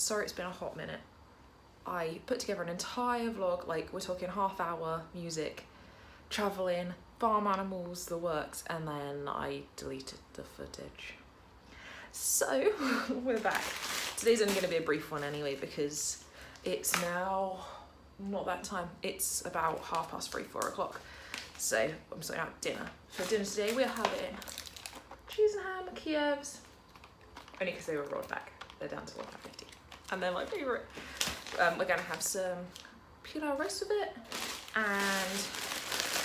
sorry it's been a hot minute. I put together an entire vlog, like we're talking half-hour music, travelling, farm animals, the works, and then I deleted the footage. So we're back. Today's only going to be a brief one anyway, because it's now not that time. It's about 3:30, 4 o'clock. So I'm sorting out dinner. For dinner today we're having cheese and ham, Kievs, only because they were rolled back. They're down to £1.50 and they're my favourite. We're going to have some pilau rice with it, and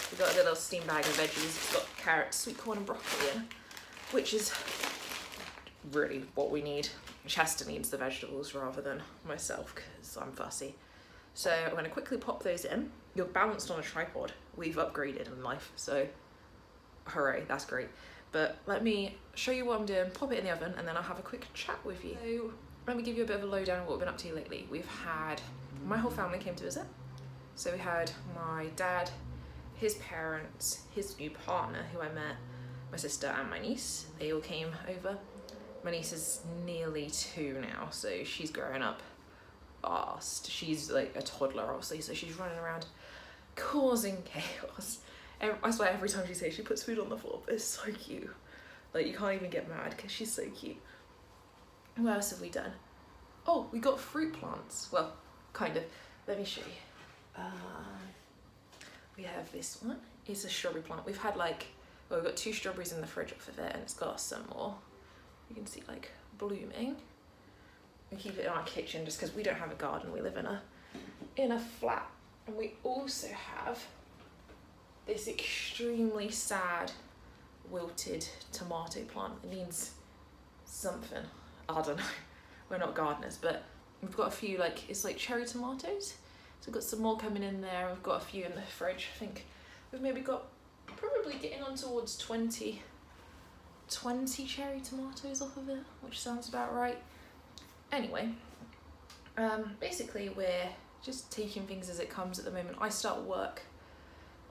we've got a little steam bag of veggies. It's got carrots, sweet corn and broccoli in, which is really what we need. Chester needs the vegetables rather than myself because I'm fussy. So I'm going to quickly pop those in. You're balanced on a tripod. We've upgraded in life, so hooray, that's great. But let me show you what I'm doing, pop it in the oven, and then I'll have a quick chat with you. So let me give you a bit of a lowdown on what we've been up to lately. We've had, my whole family came to visit. So we had my dad, his parents, his new partner who I met, my sister and my niece. They all came over. My niece is nearly 2 now, so she's growing up fast. She's like a toddler obviously, so she's running around causing chaos. I swear every time she says she puts food on the floor, but it's so cute. Like you can't even get mad because she's so cute. What else have we done? Oh, we got fruit plants. Well, kind of. Let me show you. We have this one. It's a strawberry plant. We've had we've got 2 strawberries in the fridge off of it, and it's got some more. You can see like blooming. We keep it in our kitchen just because we don't have a garden. We live in a flat, and we also have this extremely sad wilted tomato plant. It needs something. I don't know. We're not gardeners, but we've got a few it's like cherry tomatoes. So we've got some more coming in there. We've got a few in the fridge. I think we've maybe got probably getting on towards 20 cherry tomatoes off of it, which sounds about right. Anyway, basically we're just taking things as it comes at the moment. I start work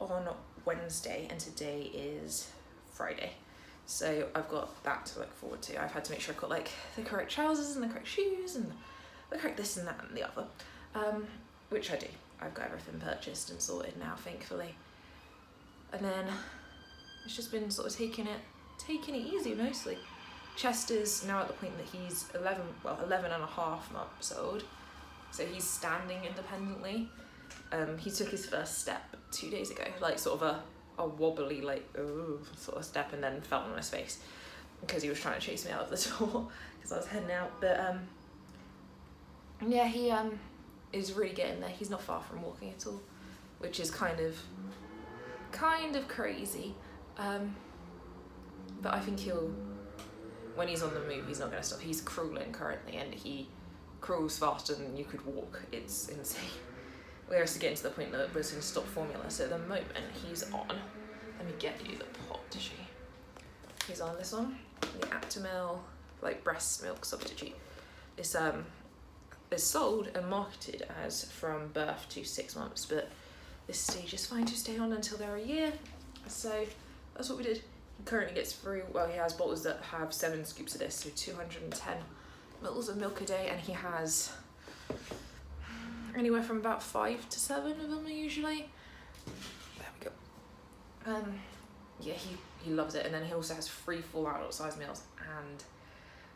on Wednesday and today is Friday, so I've got that to look forward to. I've had to make sure I've got the correct trousers and the correct shoes and the correct this and that and the other, which I do. I've got everything purchased and sorted now, thankfully, and then it's just been sort of taking it easy mostly. Chester's now at the point that he's 11 and a half months old, so he's standing independently. He took his first step 2 days ago, sort of a wobbly sort of step, and then fell on his face because he was trying to chase me out of the door because I was heading out. But yeah, he is really getting there. He's not far from walking at all, which is kind of crazy. But I think when he's on the move, he's not going to stop. He's crawling currently, and he crawls faster than you could walk. It's insane. We're also getting to the point that we're going to stop formula. So at the moment, he's on. Let me get you the pot to show you. He's on this one, the Aptamil breast milk substitute. It's is sold and marketed as from birth to 6 months, but this stage is fine to stay on until they're a year. So that's what we did. He currently gets through, he has bottles that have 7 scoops of this, so 210 mils of milk a day, and he has anywhere from about 5 to 7 of them usually. There we go. Yeah, he loves it, and then he also has 3 full adult size meals and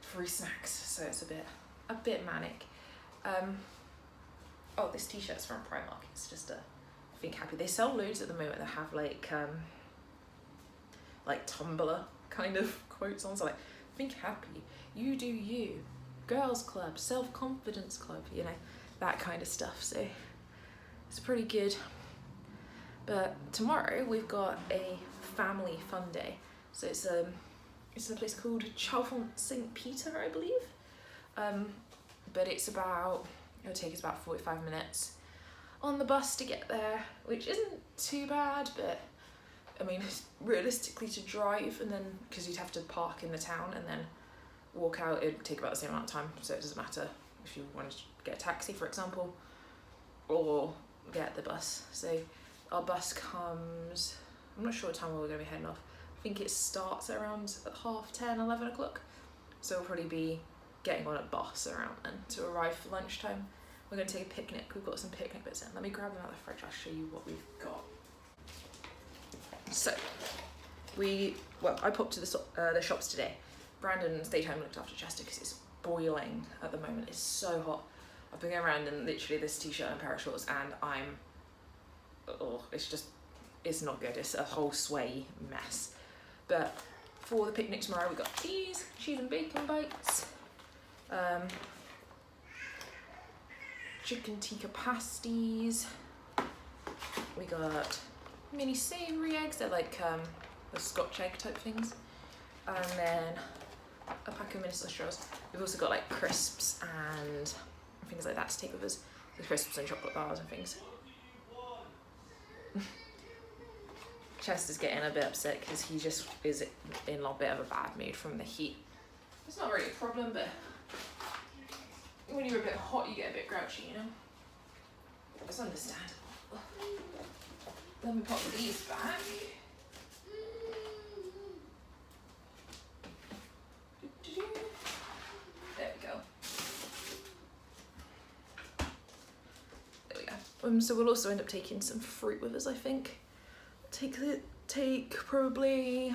3 snacks, so it's a bit manic. Oh, this t-shirt's from Primark. It's just I think happy. They sell loads at the moment that have Tumblr kind of quotes on, so think happy, you do you, girls club, self-confidence club, that kind of stuff. So it's pretty good. But tomorrow we've got a family fun day. So it's in a place called Chalfont St. Peter, I believe. But it'll take us about 45 minutes on the bus to get there, which isn't too bad, but realistically to drive, and then because you'd have to park in the town and then walk out, it'd take about the same amount of time. So it doesn't matter if you wanted to get a taxi, for example, or get the bus. So our bus comes, I'm not sure what time we're going to be heading off. I think it starts around 10:30, 11 o'clock. So we'll probably be getting on a bus around then to arrive for lunchtime. We're going to take a picnic. We've got some picnic bits in. Let me grab them out of the fridge. I'll show you what we've got. So, I popped to the shops today. Brandon stayed home and looked after Chester because it's boiling at the moment. It's so hot. I've been going around in literally this t-shirt and a pair of shorts, and it's not good. It's a whole sway mess. But for the picnic tomorrow, we got these cheese and bacon bites, chicken tikka pasties. We got mini savoury eggs. They're like the Scotch egg type things, and then a pack of mini sausage rolls. We've also got like crisps and things like that to take with us. The crisps and chocolate bars and things. Chester's getting a bit upset because he just is in a bit of a bad mood from the heat. It's not really a problem, but when you're a bit hot, you get a bit grouchy, you know? It's understandable. Let me pop these back. There we go. There we go. So we'll also end up taking some fruit with us, I think. Take probably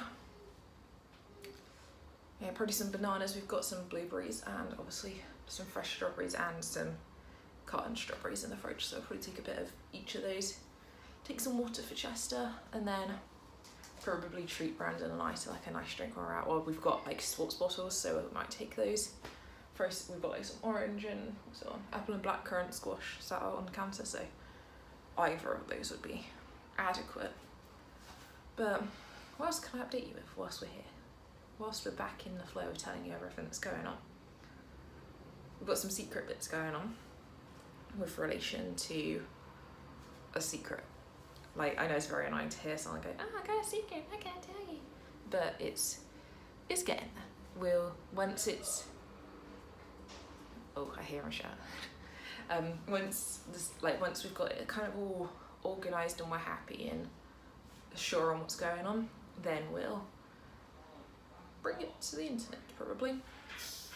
some bananas. We've got some blueberries and obviously some fresh strawberries and some carton strawberries in the fridge, so I'll probably take a bit of each of those. Take some water for Chester, and then probably treat Brandon and I to like a nice drink when we're out. Well, we've got like sports bottles, so we might take those. First, we've got like some orange and so on, apple and blackcurrant squash sat out on the counter, so either of those would be adequate. But what else can I update you with whilst we're here? Whilst we're back in the flow of telling you everything that's going on. We've got some secret bits going on with relation to a secret. Like, I know it's very annoying to hear someone go, I got a secret, I can't tell you. But it's getting there. Once I hear him shout. Once we've got it kind of all organised and we're happy and sure on what's going on, then we'll bring it to the internet probably.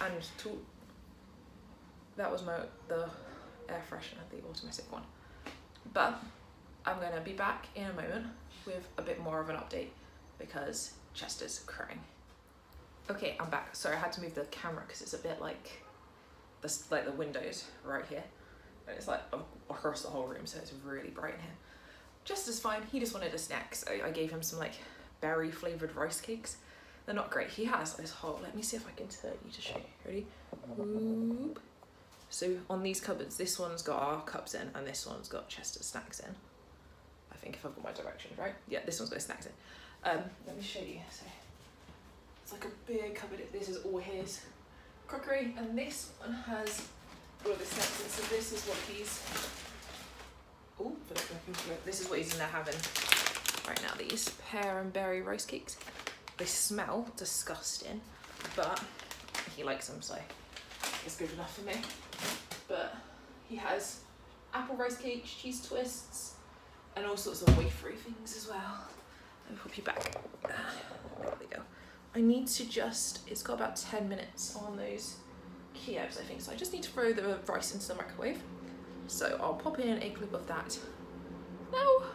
And that was the air freshener, the automatic one. But I'm gonna be back in a moment with a bit more of an update because Chester's crying. Okay, I'm back. Sorry, I had to move the camera because it's a bit like the windows right here. And it's like across the whole room, so it's really bright in here. Chester's fine. He just wanted a snack, so I gave him some like berry flavoured rice cakes. They're not great. He has this whole, let me see if I can turn you to show you. Ready? Whoop. So on these cupboards, this one's got our cups in and this one's got Chester's snacks in. I think if I've got my directions right. Yeah, this one's got his snacks in. Let me show you. So it's like a big cupboard. This is all his crockery, and this one has all of his snacks in. So this is what he's this is what he's in there having right now, these pear and berry rice cakes. They smell disgusting, but he likes them, so it's good enough for me. But he has apple rice cakes, cheese twists, and all sorts of wafery things as well. Let me pop you back. There we go. I need to it's got about 10 minutes on those Kievs, I think, so I just need to throw the rice into the microwave. So I'll pop in a clip of that now.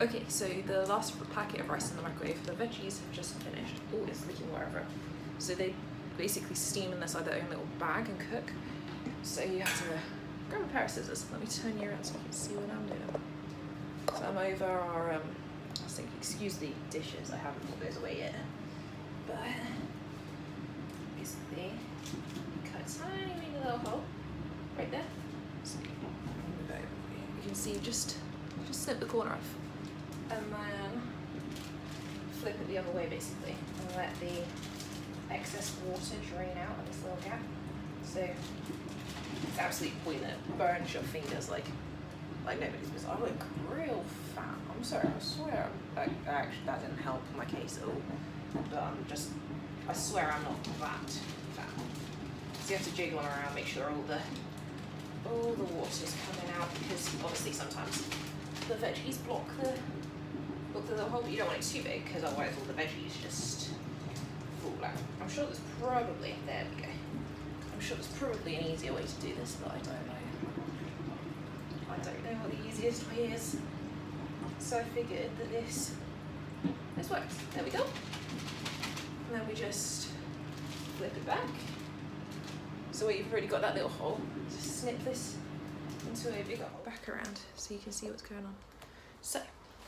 Okay, so the last packet of rice in the microwave, the veggies have just finished. Oh, it's leaking wherever. So they basically steam in this like their own little bag and cook. So you have to grab a pair of scissors. Let me turn you around so you can see what I'm doing. So I'm over our, I was thinking, excuse the dishes, I haven't put those away yet. But basically, you cut a tiny little hole right there. So you can see just snip the corner off. And then flip it the other way basically, and let the excess water drain out of this little gap. So it's absolutely pointless. It burns your fingers like nobody's business. I look real fat. I'm sorry, I swear. Actually, that didn't help my case at all. But I swear I'm not that fat. So you have to jiggle around, make sure all the water's coming out, because obviously sometimes the veggies block the little hole, but you don't want it too big, because otherwise all the veggies just fall out. I'm sure there's probably, there we go. I'm sure there's probably an easier way to do this, but I don't know. I don't know what the easiest way is. So I figured that this works. There we go. And then we just flip it back. So where you've already got that little hole, just snip this into a bigger hole. Back around so you can see what's going on. So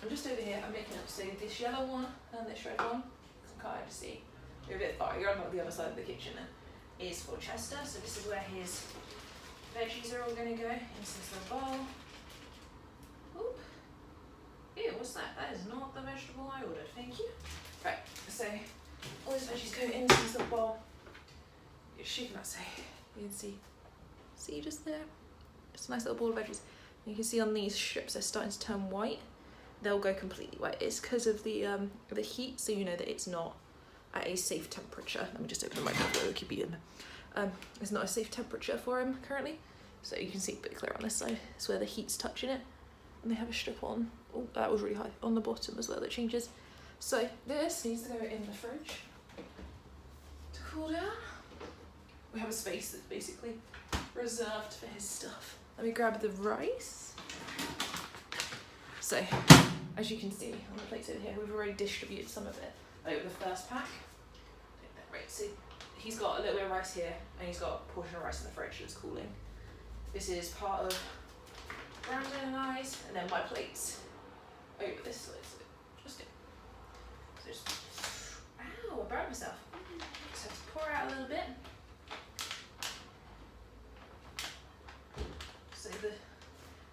I'm just over here, I'm making up, so this yellow one and this red one, you can kind of see, you're a bit far, you're on the other side of the kitchen then, is for Chester. So this is where his veggies are all going to go into this little bowl. Oop. Ew, what's that? That is not the vegetable I ordered, thank you. Right, so all these veggies go into this little bowl. You're shaking that, so you can see just there, just a nice little ball of veggies. And you can see on these strips they're starting to turn white. They'll go completely white. It's because of the heat, so you know that it's not at a safe temperature. Let me just open the microwave, it'll keep you in. It's not a safe temperature for him currently, so you can see a bit clearer on this side. It's where the heat's touching it, and they have a strip on. Oh, that was really high on the bottom as well. That changes. So this needs to go in the fridge to cool down. We have a space that's basically reserved for his stuff. Let me grab the rice. So, as you can see on the plates over here, we've already distributed some of it over the first pack. Right, so he's got a little bit of rice here, and he's got a portion of rice in the fridge that's cooling. This is part of Brandon and I's, and then my plates over this side. So just do. So just, ow, I burnt myself. Just have to pour out a little bit. So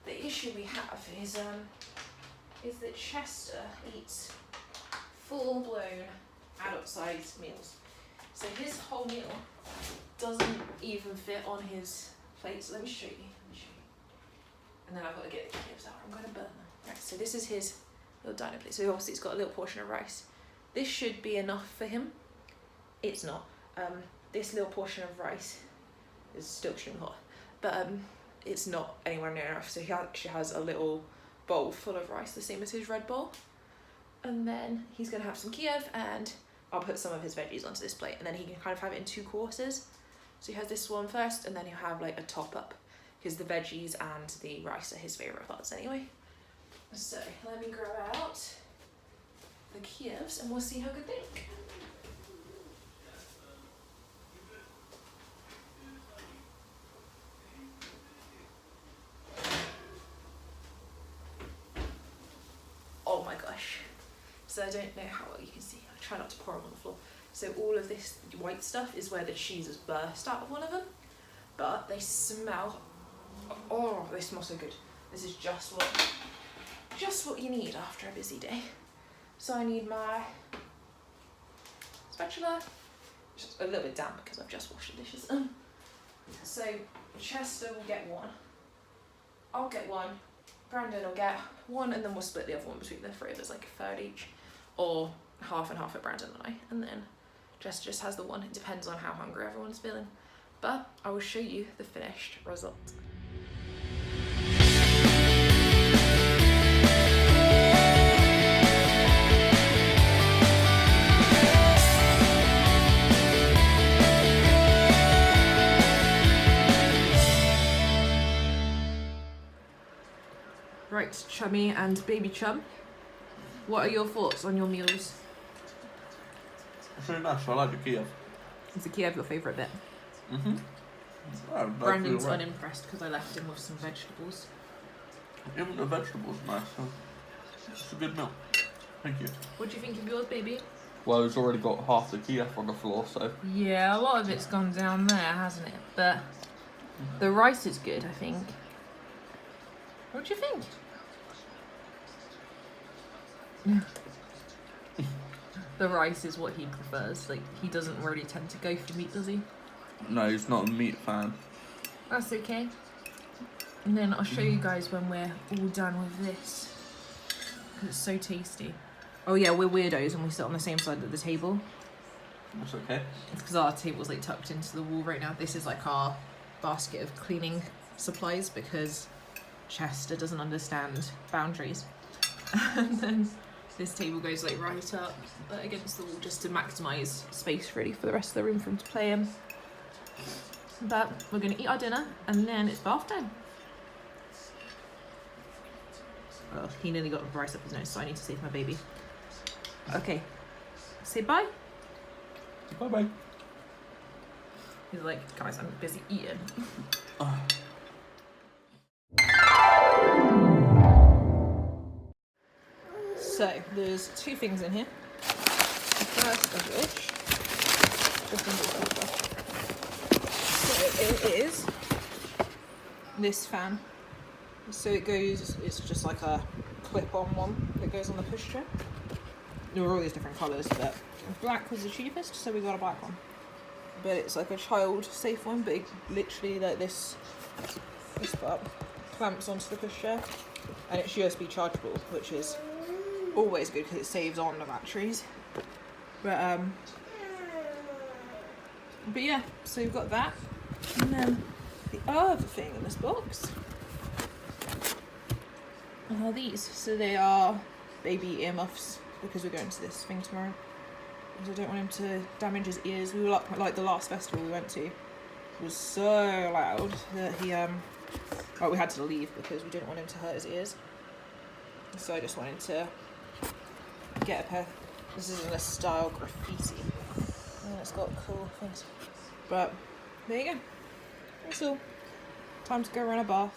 the issue we have is that Chester eats full-blown adult-sized meals. So his whole meal doesn't even fit on his plate. So let me show you. And then I've got to get the cubes out. I'm going to burn them. Right, so this is his little dino plate. So obviously it's got a little portion of rice. This should be enough for him. It's not. This little portion of rice is still extremely hot, but it's not anywhere near enough. So he actually has a little bowl full of rice, the same as his red bowl. And then he's going to have some Kiev, and I'll put some of his veggies onto this plate, and then he can kind of have it in 2 courses. So he has this one first, and then he'll have like a top up, because the veggies and the rice are his favourite parts anyway. So let me grab out the Kievs and we'll see how good they look. Oh my gosh. So I don't know how well you can see. I try not to pour them on the floor. So all of this white stuff is where the cheese has burst out of one of them. But they smell, oh, they smell so good. This is just what you need after a busy day. So I need my spatula, just a little bit damp because I've just washed the dishes. So Chester will get one, I'll get one, Brandon will get one, and then we'll split the other one between the 3 of us, like a third each, or half and half at Brandon and I, and then Chester just has the one. It depends on how hungry everyone's feeling. But I will show you the finished result. Right, Chummy and Baby Chum, what are your thoughts on your meals? It's really nice. I like the Kiev. Is the Kiev your favourite bit? Mm-hmm. Oh, Brandon's unimpressed because I left him with some vegetables. Even the vegetables are nice. So it's a good meal. Thank you. What do you think of yours, baby? Well, it's already got half the Kiev on the floor, so... Yeah, a lot of it's gone down there, hasn't it? But the rice is good, I think. What do you think? the rice is what he prefers. Like, he doesn't really tend to go for meat, does he? No, he's not a meat fan. That's okay. And then I'll show you guys when we're all done with this. Because it's so tasty. Oh yeah, we're weirdos and we sit on the same side of the table. That's okay. It's because our table's like tucked into the wall right now. This is like our basket of cleaning supplies because Chester doesn't understand boundaries. And then this table goes like right up against the wall just to maximise space really for the rest of the room for him to play in. But we're going to eat our dinner and then it's bath time. Oh, he nearly got rice up his nose, so I need to save my baby. Okay, say bye. Bye-bye. He's like, guys, I'm busy eating. So, there's two things in here. The first of which, so it is this fan. So it goes, it's just like a clip-on one that goes on the pushchair. There were all these different colours, but black was the cheapest, so we got a black one. But it's like a child-safe one, but it literally like this part clamps onto the pushchair, and it's USB chargeable, which is always good because it saves on the batteries. But yeah, so we've got that, and then the other thing in this box are these. So they are baby earmuffs because we're going to this thing tomorrow. Because I don't want him to damage his ears. We were like the last festival we went to was so loud that he we had to leave because we didn't want him to hurt his ears. So I just wanted to get a pair. This is in a style graffiti. And it's got cool things. But there you go. That's all. Time to go run a bath.